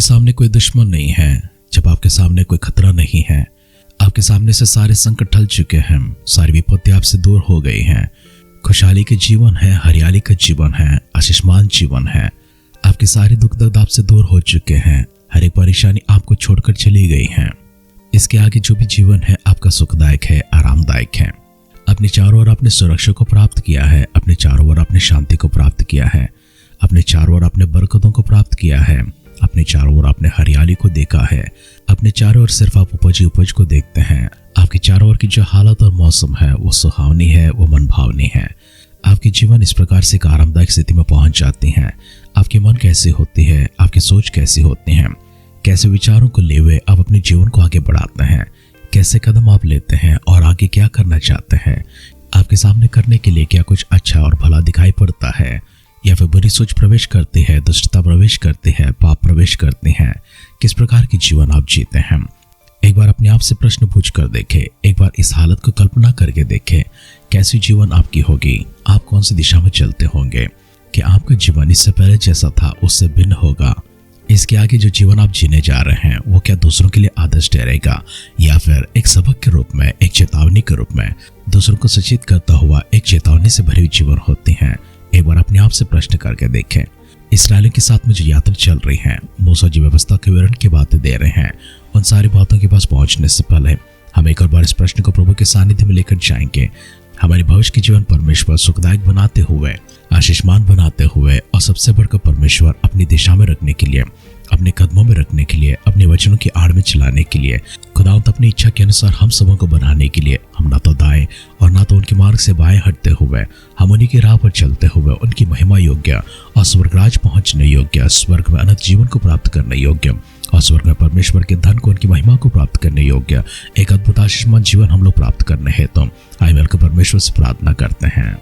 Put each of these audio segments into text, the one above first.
आपके सामने कोई दुश्मन नहीं है, जब आपके सामने कोई खतरा नहीं है, आपके सामने से सारे संकट टल चुके हैं, सारी विपत्ति आपसे दूर हो गई हैं, खुशहाली के जीवन है, हरियाली का जीवन है, आशीषमान जीवन है, आपके सारे दुख दर्द आपसे दूर हो चुके हैं, हर एक परेशानी आपको छोड़कर चली गई है। इसके आगे जो भी जीवन है आपका सुखदायक है, आरामदायक है। अपने चारों ओर आपने सुरक्षा को प्राप्त किया है, अपने चारों ओर आपने शांति को प्राप्त किया है, अपने चारों ओर आपने बरकतों को प्राप्त किया है, अपने चारों ओर आपने हरियाली को देखा है, अपने चारों ओर सिर्फ आप उपज को देखते हैं। आपके चारों ओर की जो हालत और मौसम है वो सुहावनी है, वो मनभावनी है। आपके जीवन इस प्रकार से एक आरामदायक स्थिति में पहुंच जाती हैं। आपकी मन कैसी होती है, आपकी सोच कैसी होती है, कैसे विचारों को ले हुए आप अपने जीवन को आगे बढ़ाते हैं, कैसे कदम आप लेते हैं और आगे क्या करना चाहते हैं। आपके सामने करने के लिए क्या कुछ अच्छा और भला दिखाई पड़ता है, या फिर बुरी सोच प्रवेश करती है, दुष्टता प्रवेश करती है, पाप प्रवेश करती है। किस प्रकार की जीवन आप जीते हैं, एक बार अपने आप से प्रश्न पूछ कर देखें। एक बार इस हालत को कल्पना करके देखें, कैसी जीवन आपकी होगी, आप कौन सी दिशा में चलते होंगे। कि आपका जीवन इससे पहले जैसा था उससे भिन्न होगा। इसके आगे जो जीवन आप जीने जा रहे हैं वो क्या दूसरों के लिए आदर्श ठहरेगा, या फिर एक सबक के रूप में, एक चेतावनी के रूप में दूसरों को सचेत करता हुआ एक चेतावनी से भरी हुई जीवन होती है। एक बार अपने आप से प्रश्न करके देखें। इस्राएलियों के साथ में जो यात्रा चल रही है, मूसा जी व्यवस्था के विवरण की बातें दे रहे हैं, उन सारी बातों के पास पहुंचने से पहले हम एक और बार इस प्रश्न को प्रभु के सानिध्य में लेकर जाएंगे। हमारे भविष्य के जीवन परमेश्वर सुखदायक बनाते हुए, आशीषमान बनाते हुए और सबसे बढ़कर परमेश्वर अपनी दिशा में रखने के लिए, अपने कदमों में रखने के लिए, अपने वचनों की आड़ में चलाने के लिए, खुदावंद अपनी इच्छा के अनुसार हम सबों को बनाने के लिए, हम ना तो दाएं और ना तो उनके मार्ग से बाएं हटते हुए, हम उन्हीं की राह पर चलते हुए उनकी महिमा योग्य और स्वर्गराज पहुंचने योग्य, स्वर्ग में अनंत जीवन को प्राप्त करने योग्य और स्वर्ग में परमेश्वर के धन को, उनकी महिमा को प्राप्त करने योग्य एक अद्भुत आशीषमान जीवन हम लोग प्राप्त करने हेतु आए मिलकर परमेश्वर से प्रार्थना करते हैं।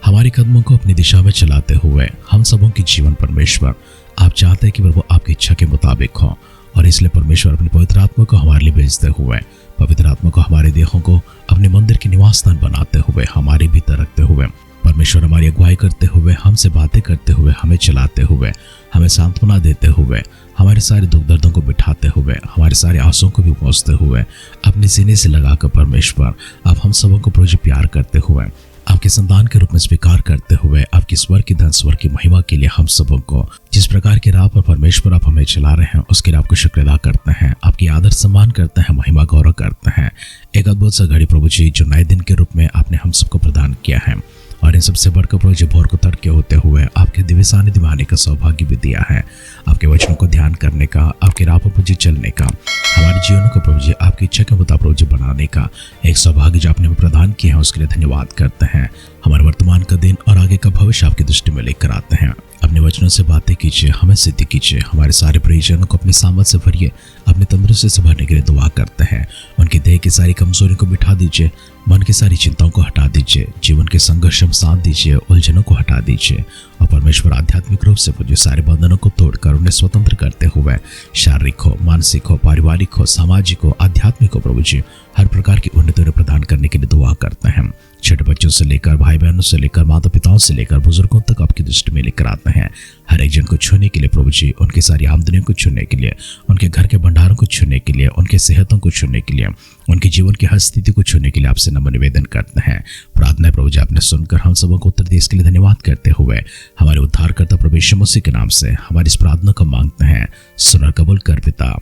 हमारे कदमों को अपनी दिशा में चलाते हुए हम सबों की जीवन परमेश्वर आप चाहते हैं कि वो आपकी इच्छा के मुताबिक हो, और इसलिए परमेश्वर अपनी पवित्र आत्मा को हमारे लिए भेजते हुए, पवित्र आत्मा को हमारे देहों को अपने मंदिर के निवास स्थान बनाते हुए, हमारे भीतर रखते हुए, परमेश्वर हमारी अगुवाई करते हुए, हमसे बातें करते हुए, हमें चलाते हुए, हमें सांत्वना देते हुए, हमारे सारे दुख दर्दों को बिठाते हुए, हमारे सारे आंसुओं को भी पहुँचते हुए, अपने सीने से लगाकर परमेश्वर आप हम सबों को प्रभु प्यार करते हुए, आपके संतान के रूप में स्वीकार करते हुए, आपकी स्वर की धन, स्वर की महिमा के लिए हम सबों को जिस प्रकार की राह पर परमेश्वर आप हमें चला रहे हैं उसके लिए आपको शुक्र अदा करते हैं, आपकी आदर सम्मान करते हैं, महिमा गौरव करते हैं। एक अद्भुत सा घड़ी प्रभु जी जो नए दिन के रूप में आपने हम सबको प्रदान किया है, और इन सबसे बढ़कर प्रभु जी भोर को तड़के होते हुए आपके दिव्य सानिध्य में आने का सौभाग्य भी दिया है, आपके वचनों को ध्यान करने का, आपके राह पर प्रभु जी चलने का, हमारे जीवनों को प्रभु जी आपकी इच्छा के मुताबिक प्रभु जी बनाने का एक सौभाग्य जो आपने हमें प्रदान किया है, उसके लिए धन्यवाद करते हैं। हमारे वर्तमान का दिन और आगे का भविष्य आपकी दृष्टि में लेकर आते हैं। अपने वचनों से बातें कीजिए, हमें सिद्धि कीजिए, हमारे सारे परिजनों को अपनी सामर्थ से भरिए, अपनी तंदुरुस्ती से भरने के लिए दुआ करते हैं। उनके देह की सारी कमजोरी को मिटा दीजिए, मन की सारी चिंताओं को हटा दीजिए, जीवन के संघर्ष में साथ दीजिए, उलझनों को हटा दीजिए, और परमेश्वर आध्यात्मिक रूप से मुझे सारे बंधनों को तोड़कर उन्हें स्वतंत्र करते हुए शारीरिक हो, मानसिक हो, पारिवारिक हो, सामाजिक हो, आध्यात्मिक हो, प्रभु जी हर प्रकार की उन्नति प्रदान करने के लिए दुआ करते हैं। छोटे बच्चों से लेकर भाई बहनों से लेकर माता पिताओं से लेकर बुजुर्गों तक आपकी दृष्टि में लेकर आते हैं। हर एक जन को छूने के लिए प्रभु जी, उनकी सारी आमदनियों को छूने के लिए, उनके घर के भंडारों को छूने के लिए, उनके सेहतों को छूने के लिए, उनके जीवन की हर स्थिति को छूने के लिए आपसे नम्र निवेदन करते हैं। प्रार्थना प्रभु जी आपने सुनकर हम सबों को उत्तर देने के लिए धन्यवाद करते हुए हमारे उद्धारकर्ता प्रभु यीशु मसीह के नाम से हमारी इस प्रार्थना को मांगते हैं। सुन कबूल कर पिता,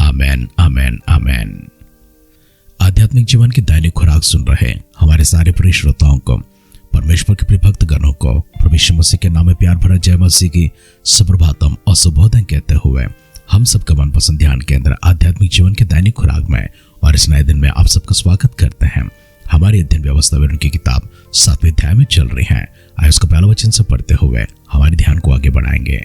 आमेन, आमेन, आमेन। आध्यात्मिक जीवन की दैनिक खुराक सुन रहे हमारे सारे प्रिय श्रोताओं को, परमेश्वर के प्रिय भक्त गणों को प्रभु यीशु मसीह के नाम में प्यार भरा जय मसीह की सुप्रभातम और सुबोधन कहते हुए हम सबका मनपसंद ध्यान केंद्र आध्यात्मिक जीवन के दैनिक खुराक में और इस नए दिन में आप सबका स्वागत करते हैं। हमारी अध्ययन व्यवस्था विवरण की किताब 7वें अध्याय में चल रही है। आइए उसका पहला वचन से पढ़ते हुए हमारे ध्यान को आगे बढ़ाएंगे।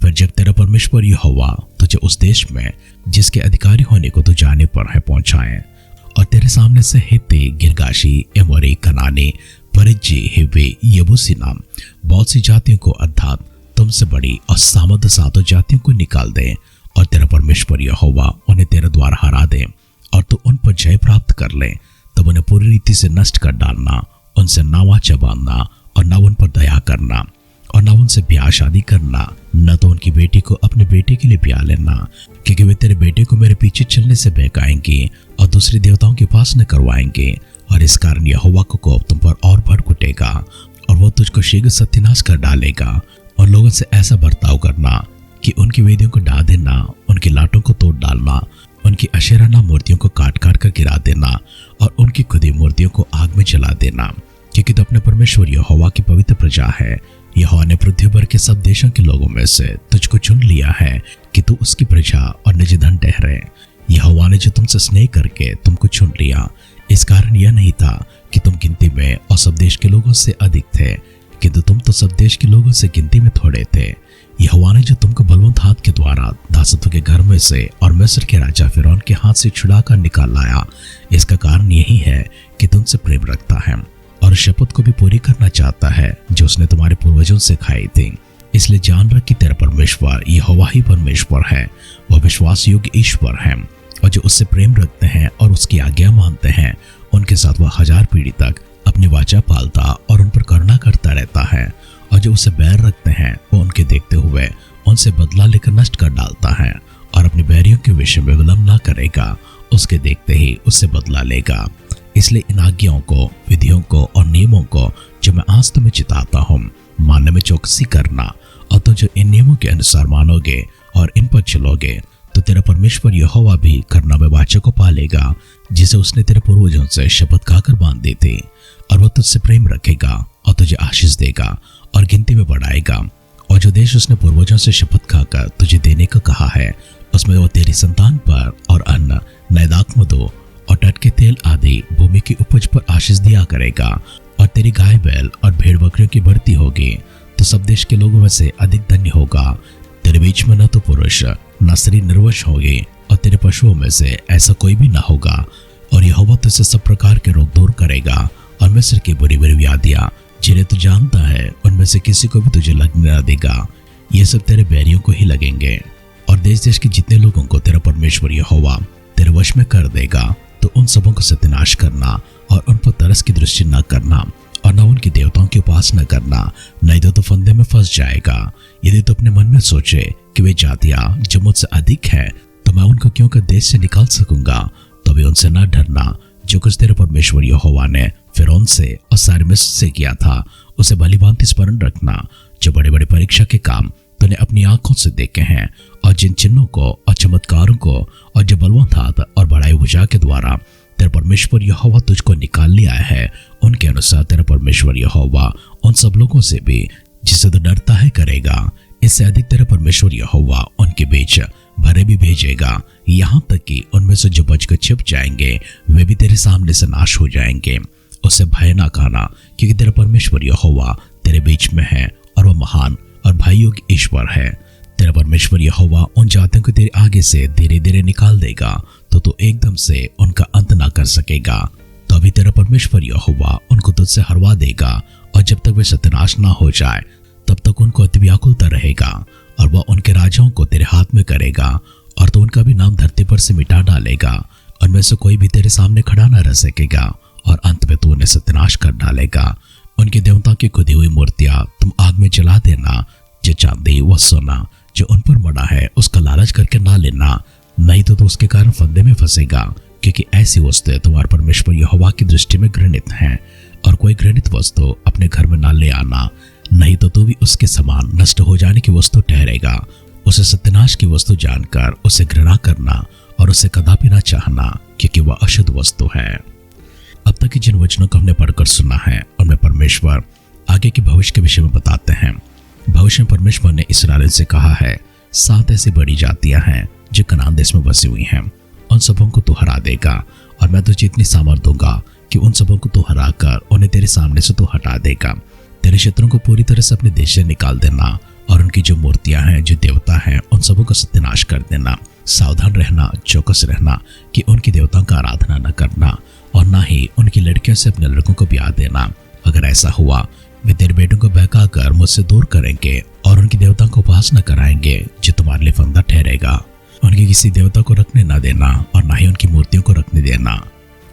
फिर जब तेरा परमेश्वर यहोवा तुझे उस देश में जिसके अधिकारी होने को तू जाने पर है पहुंचाए, और तेरे सामने से हित्ती, गिरगाशी, एमोरी, कनानी, परिज्जी, हिव्वी, यबूसी नाम बहुत सी जातियों को अर्थात तुमसे बड़ी और सामर्थ सातों जातियों को निकाल दे, और तेरा परमेश्वर यहोवा उन्हें तेरे द्वारा हरा दे, और तू उन पर जय प्राप्त कर ले, तब उन्हें पूरी रीति से नष्ट कर डालना, उनसे ना वाचा बांधना और न उन पर दया करना, और न उनसे ब्याह शादी करना, न तो उनकी बेटी को अपने बेटे के लिए ब्याह लेना, क्योंकि वे तेरे बेटे को मेरे पीछे चलने से बहकाएंगे और दूसरे देवताओं की उपासना करवाएंगे, और इस कारण यहोवा को कोप तुम पर और भड़क उठेगा और वो तुझको शीघ्र सत्यानाश कर डालेगा। और लोगों से ऐसा बर्ताव करना कि उनकी वेदियों को ढा देना, उनकी लाटों को तोड़ डालना, उनकी अशेराना मूर्तियों को काट काट कर गिरा देना और उनकी खुदी मूर्तियों को आग में जला देना, क्योंकि तो अपने परमेश्वर यहोवा की पवित्र प्रजा है। यहोवा ने पृथ्वी भर के सब देशों के लोगों में से तुझको चुन लिया है कि तू उसकी प्रजा और निज धन ठहरे। यहोवा ने जो तुमसे स्नेह करके तुमको चुन लिया, इस कारण यह नहीं था कि तुम गिनती में और सब देश के लोगों से अधिक थे, किंतु तुम तो सब देश के लोगों से गिनती में थोड़े थे। यहोवा ने जो तुमको बलवंत हाथ के द्वारा दासत्व के घर में से और मिस्र के राजा फिरौन के हाथ से छुड़ा कर निकाल लाया, इसका कारण यही है कि तुमसे प्रेम रखता है और शपथ को भी पूरी करना चाहता है जो उसने तुम्हारे पूर्वजों से खाई थी। इसलिए जान रख कि तेरा परमेश्वर यहोवा ही परमेश्वर है, वह विश्वास योग्य ईश्वर है, और जो उससे प्रेम रखते हैं और उसकी आज्ञा मानते हैं उनके साथ वह 1000 पीढ़ी तक अपनी वाचा पालता और उन पर करुणा करता रहता है। और जो उससे बैर रखते हैं वो उनके देखते हुए उनसे बदला लेकर नष्ट कर डालता है, और अपने बैरियों के विषय में विलंब न करेगा, उसके देखते ही उससे बदला लेगा। इसलिए इन आज्ञाओं को, विधियों को और नियमों को जो मैं आज तुम्हें चिताता हूँ, मानने में चौकसी करना, और तो जो इन नियमों के अनुसार मानोगे और इन पर चलोगे तो तेरा परमेश्वर यहोवा भी करना में वाचा को पालेगा, जिसे उसने तेरे पूर्वजों से शपथ खाकर बांधी थी। और वह तुझसे प्रेम रखेगा और तुझे आशीष देगा और गिनती में बढ़ाएगा। और जो देश उसने पूर्वजों से शपथ खाकर तुझे देने का कहा है, उसमें वो तेरी संतान पर और अन्न, नए दाखमधु और टटके तेल आदि भूमि की उपज पर आशीष दिया करेगा। और तेरी गाय बैल और भेड़ बकरियों की बढ़ती होगी, तो सब देश के लोगों में से अधिक धन्य होगा। तेरे बीच में न तो पुरुष न स्त्री निर्वश होगी, और तेरे पशुओं में से ऐसा कोई भी न होगा। और यहोवा तुझसे सब प्रकार के रोग दूर करेगा, और मिस्र की बुरी बुरी व्याधियां जिन्हें तू जानता है उनमें से किसी को भी तुझे लगने न देगा। ये सब तेरे बैरियों को ही लगेंगे। और देश देश के जितने लोगों को तेरा परमेश्वर यहोवा तेरे वश में कर देगा, तो उन सबों को सत्यानाश करना और उन पर तरस की दृष्टि न करना, और न उनके देवताओं की उपासना करना, नहीं तो फंदे में फंस जाएगा। यदि तो अपने मन में सोचे कि वे जातियां जो मुझसे अधिक है, तो मैं उनको क्यों कर देश से निकाल सकूंगा, तो भी उनसे न डरना। जो कुछ तेरे परमेश्वर यहोवा ने फिरौन से और सारे मिस्र से किया था, उसे भलीभांति स्मरण रखना। जो बड़े बड़े परीक्षा के काम तूने अपनी आंखों से देखे हैं, और जिन चिन्हों को और चमत्कारों को और जो बलवंत हाथ और बड़ाई भुजा के द्वारा तेरा परमेश्वर यहोवा तुझको निकाल लिया है, उनके अनुसार तेरा परमेश्वर यहोवा उन सब लोगों से भी जिसे तो डरता है करेगा। इससे अधिक तेरा परमेश्वर यहोवा उनके बीच भरे भी भेजेगा, यहाँ तक कि उनमें से जो बचकर छिप जाएंगे वे भी तेरे सामने से नाश हो जाएंगे। उससे भय ना खाना, क्योंकि तेरा परमेश्वर यहोवा तेरे बीच में है, और वह महान और भय योग्य ईश्वर है। तेरा परमेश्वर यहोवा उन जातियों को तेरे आगे से धीरे धीरे निकाल देगा, तो तू एकदम से उनका अंत ना कर सकेगा। तो अभी तेरा परमेश्वर यहोवा उनको तुझसे हरवा देगा, और जब तक वे सत्यानाश ना हो जाए तब तक उनको अति व्याकुलता रहेगा। और वह उनके राजाओं को तेरे हाथ में करेगा, और तो उनका भी नाम धरती पर से मिटा डालेगा। उनमें से कोई भी तेरे सामने खड़ा न रह सकेगा, और अंत में तू उन्हें सत्यानाश कर डालेगा। उनके देवता की खुदी हुई मूर्तियां तुम आग में जला देना। जो चांदी व सोना जो उन पर मड़ा है उसका लालच करके ना लेना, नहीं तो उसके कारण फंदे में फंसेगा, क्योंकि ऐसी वस्तुएं तुम्हारे परमेश्वर यहोवा की दृष्टि में घृणित हैं। और कोई घृणित वस्तु अपने घर में ना ले आना, नहीं तो तू भी उसके समान नष्ट हो जाने की वस्तु ठहरेगा। उसे सत्यानाश की वस्तु जानकर उसे घृणा करना और उसे कदापि ना चाहना, क्योंकि वह अशुद्ध वस्तु है। अब तक की जिन वचनों को हमने पढ़कर सुना है उनमें परमेश्वर आगे के भविष्य के विषय में बताते हैं। भविष्य में परमेश्वर ने इस्राएल से कहा है, 7 ऐसी बड़ी जातियां हैं जो कनान देश में बसी हुई हैं, उन सबों को तू हरा देगा, और मैं तुझे इतनी सामर्थ दूंगा कि उन सबों को तू हरा कर उन्हें तेरे सामने से तू हटा देगा। तेरे शत्रुओं को पूरी तरह से अपने देश से निकाल देना, और उनकी जो मूर्तियां हैं, जो देवता हैं, उन सबों का सत्यानाश कर देना। सावधान रहना, चौकस रहना कि उनकी देवताओं का आराधना न करना, और ना ही उनकी लड़कियों से अपने लड़कों को ब्याह देना। अगर ऐसा हुआ वे तेरे बेटों को बहका कर मुझसे दूर करेंगे और उनकी देवताओं को उपासना कराएंगे, जो तुम्हारे लिए फंदा ठहरेगा। उनके किसी देवता को रखने न देना, और ना ही उनकी मूर्तियों को रखने देना।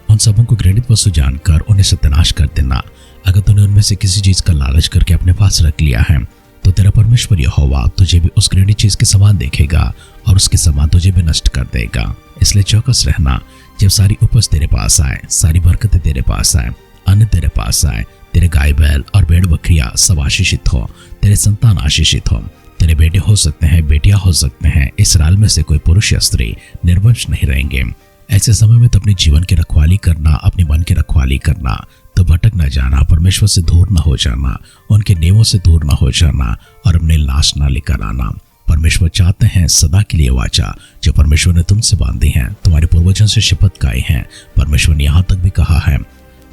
उन सबों को घृणित वस्तु जानकर उन्हें सत्यानाश कर देना। अगर तूने उनमें से किसी चीज का लालच करके अपने पास रख लिया है, तो तेरा परमेश्वर यहोवा तुझे भी उस घृणित चीज के समान देखेगा और उसके समान तुझे भी नष्ट कर देगा। इसलिए चौकस रहना, जब सारी उपज तेरे पास आए, सारी बरकतें तेरे पास आए, अन्न तेरे पास आए, तेरे गाय बैल और भेड़ बकरियां सब आशीषित हो, तेरे संतान आशीषित हो, तेरे बेटे हो सकते हैं, बेटियां हो सकते हैं, इसराइल में से कोई पुरुष या स्त्री निर्वंश नहीं रहेंगे। ऐसे समय में तो अपने जीवन की रखवाली करना, अपने मन की रखवाली करना, तो भटक न जाना, परमेश्वर से दूर न हो जाना, उनके नियमों से दूर न हो जाना और अपने लाश न लेकर आना। परमेश्वर चाहते हैं सदा के लिए वाचा जो परमेश्वर ने तुमसे बांधी है, तुम्हारे पूर्वजों से शपथ खाई है। परमेश्वर ने यहाँ तक भी कहा है,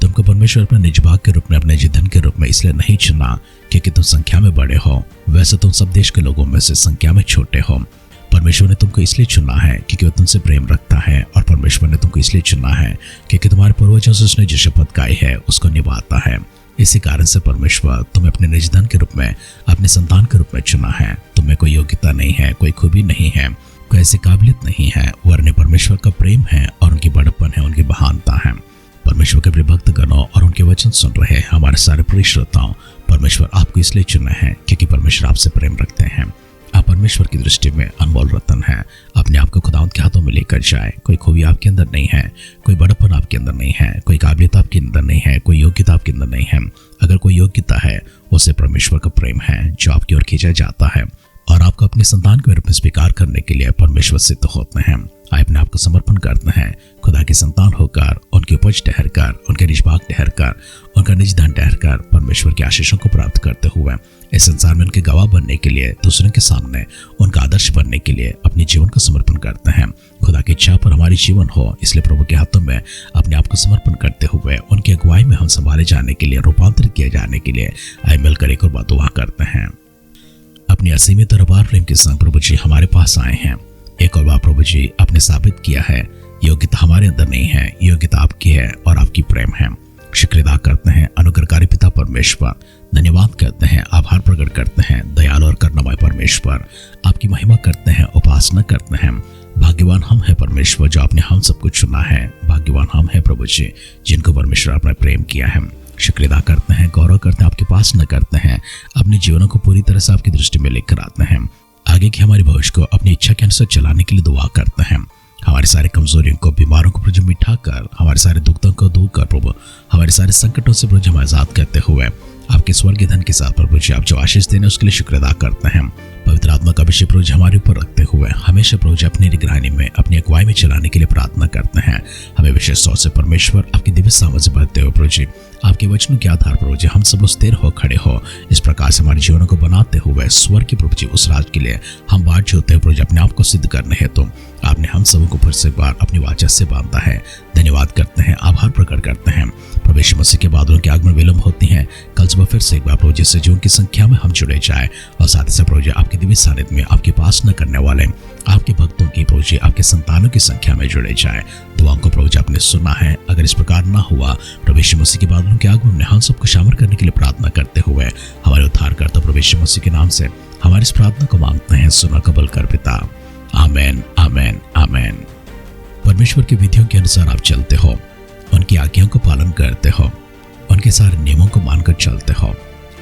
तुमको परमेश्वर अपने निज भाग के रूप में, अपने जिधन के रूप में इसलिए नहीं चुना क्योंकि तुम संख्या में बड़े हो, वैसे तुम सब देश के लोगों में से संख्या में छोटे हो। परमेश्वर ने तुमको इसलिए चुना है क्योंकि वह तुमसे प्रेम रखता है, और परमेश्वर ने तुमको इसलिए चुना है क्योंकि तुम्हारे पूर्वजों से उसने जो शपथ खाई है उसको निभाता है। इसी कारण से परमेश्वर तुम्हें अपने निजधन के रूप में, अपने संतान के रूप में चुना है। तुम्हें कोई योग्यता नहीं है, कोई खूबी नहीं है, कोई ऐसी काबिलियत नहीं है, वरन परमेश्वर का प्रेम है और उनकी बड़प्पन है, उनकी महानता है। परमेश्वर के प्रिय भक्तगणों और उनके वचन सुन रहे हमारे सारे प्रिय श्रोताओं, परमेश्वर आपको इसलिए चुना है क्योंकि परमेश्वर आपसे प्रेम रखते हैं। आप परमेश्वर की दृष्टि में अनमोल रत्न है। अपने आप को खुदावंद के हाथों में लेकर जाए। कोई खूबी आपके अंदर नहीं है, कोई बड़प्पन आपके अंदर नहीं है, कोई काबिलियत आपके अंदर नहीं है, कोई योग्यता आपके अंदर नहीं है। अगर कोई योग्यता है, उसे परमेश्वर का प्रेम है जो आपकी ओर खींचा जाता है और आपको अपने संतान के रूप में स्वीकार करने के लिए परमेश्वर सिद्ध होते हैं। आप अपने आप को समर्पण करते हैं, खुदा के संतान होकर, उनकी उपज ठहरकर, उनके निज भाग ठहरकर, उनका निज धन ठहरकर परमेश्वर की आशीषों को प्राप्त करते हुए इस संसार में उनके गवाह बनने के लिए, दूसरों के सामने उनका आदर्श बनने के लिए अपने जीवन को समर्पण करते हैं। खुदा की इच्छा पर हमारी जीवन हो, इसलिए प्रभु के हाथों में अपने आप को समर्पण करते हुए उनकी अगुवाई में हम संभाले जाने के लिए, रूपांतरित किए जाने के लिए आए मिलकर एक और बात दुआ करते हैं। अपनी असीमित और अपार प्रेम के संग प्रभु जी हमारे पास आए हैं। एक और बार प्रभु जी आपने साबित किया है योग्यता हमारे अंदर नहीं है, योग्यता आपकी है और आपकी प्रेम है। शुक्र अदा करते हैं अनुग्रहकारी पिता परमेश्वर, धन्यवाद करते हैं, आभार प्रकट करते हैं दयालु और करुणामय परमेश्वर, आपकी महिमा करते हैं, उपासना करते हैं। भाग्यवान हम हैं परमेश्वर जो आपने हम सबको चुना है। भाग्यवान हम हैं प्रभु जी जिनको परमेश्वर आपने प्रेम किया है। शुक्र अदा करते हैं, गौरव करते हैं, आपकी उपासना करते हैं, अपने जीवनों को पूरी तरह से आपकी दृष्टि में लेकर आते हैं। आगे की हमारी भविष्य को अपनी इच्छा के अनुसार चलाने के लिए दुआ करते हैं। हमारे सारे कमजोरियों को, बीमारों को प्रभु मिठाकर, हमारे सारे दुखों को दूर कर प्रभु, हमारे सारे संकटों से प्रभु हम आजाद करते हुए आपके स्वर्गीय धन के साथ प्रभु जी आप जो आशीष देने उसके लिए शुक्र अदा करते हैं। पवित्र आत्मा का अभिषेक प्रभु हमारे ऊपर रखते हुए हमेशा प्रभु जी अपनी निगरानी में, अपनी अगुवाई में चलाने के लिए प्रार्थना करते हैं। हमें विशेष तौर से परमेश्वर आपकी दिव्य सामर्थ से भरते हुए प्रभु जी आपके वचनों के आधार पर प्रभु जी हम सब लोग स्थिर हो, खड़े हो, इस प्रकार से हमारे जीवनों को बनाते हुए स्वर्ग के प्रभु जी उस राज के लिए हम बाट जोते हुए प्रभु जी अपने आप को सिद्ध करने हेतु आपने हम सबों को फिर से एक बार अपनी वाचा से बांधा है। धन्यवाद करते हैं, आभार प्रकट करते हैं। प्रभु यीशु मसीह के बादलों के आगमन विलंब होती हैं। कल सुबह फिर से एक बार प्रभु जी से जो उनकी संख्या में हम जुड़े जाए और साथ ही साथ प्रभु जी आपके दिव्य सानिध्य में आपकी उपासना करने वाले आपके भक्तों की प्रभु जी आपके संतानों की संख्या में जुड़े जाए। दुआओं को प्रभु जी आपने सुना है। अगर इस प्रकार ना हुआ प्रभु यीशु मसीह के बादलों के आगमन में हम सबको शामिल करने के लिए प्रार्थना करते हुए हमारे उद्धारकर्ता प्रभु यीशु मसीह के नाम से हमारी इस प्रार्थना को मांगते हैं। सुना कबूल कर पिता, आमेन, आमेन, आमेन। परमेश्वर की विधियों के अनुसार आप चलते हो, उनकी आज्ञाओं को पालन करते हो, उनके सारे नियमों को मानकर चलते हो,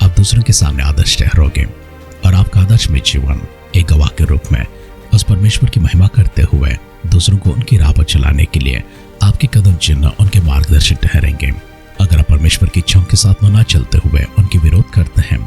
आप दूसरों के सामने आदर्श ठहरोगे और आपका आदर्श में जीवन एक गवाह के रूप में उस परमेश्वर की महिमा करते हुए दूसरों को उनकी राह पर चलाने के लिए आपके कदम चिन्ह उनके मार्गदर्शक ठहरेंगे। अगर आप परमेश्वर की इच्छाओं के साथ न चलते हुए उनके विरोध करते हैं,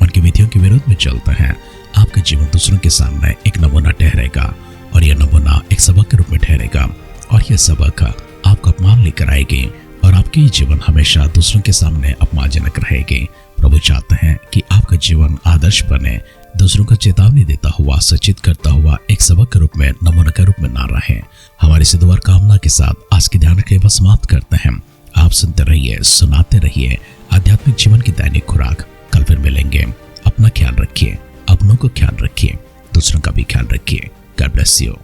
उनकी विधियों के विरोध में चलते हैं, आपका जीवन दूसरों के सामने एक नमूना ठहरेगा और यह नमूना एक सबक के रूप में ठहरेगा और यह सबक आपको अपमान लेकर आएगी और आपकी जीवन हमेशा दूसरों के सामने अपमानजनक रहेगी। प्रभु चाहते हैं कि आपका जीवन आदर्श बने, दूसरों को चेतावनी देता हुआ, सचेत करता हुआ एक सबक के रूप में, नमूना के रूप में ना रहे। हमारी से दुआ कामना के साथ आज के ध्यान के बाद समाप्त करते हैं। आप सुनते रहिए, सुनाते रहिए आध्यात्मिक जीवन की दैनिक खुराक। कल फिर मिलेंगे। अपना ख्याल रखिए, अपनों को ख्याल रखिए, दूसरों का भी ख्याल रखिए। God bless you.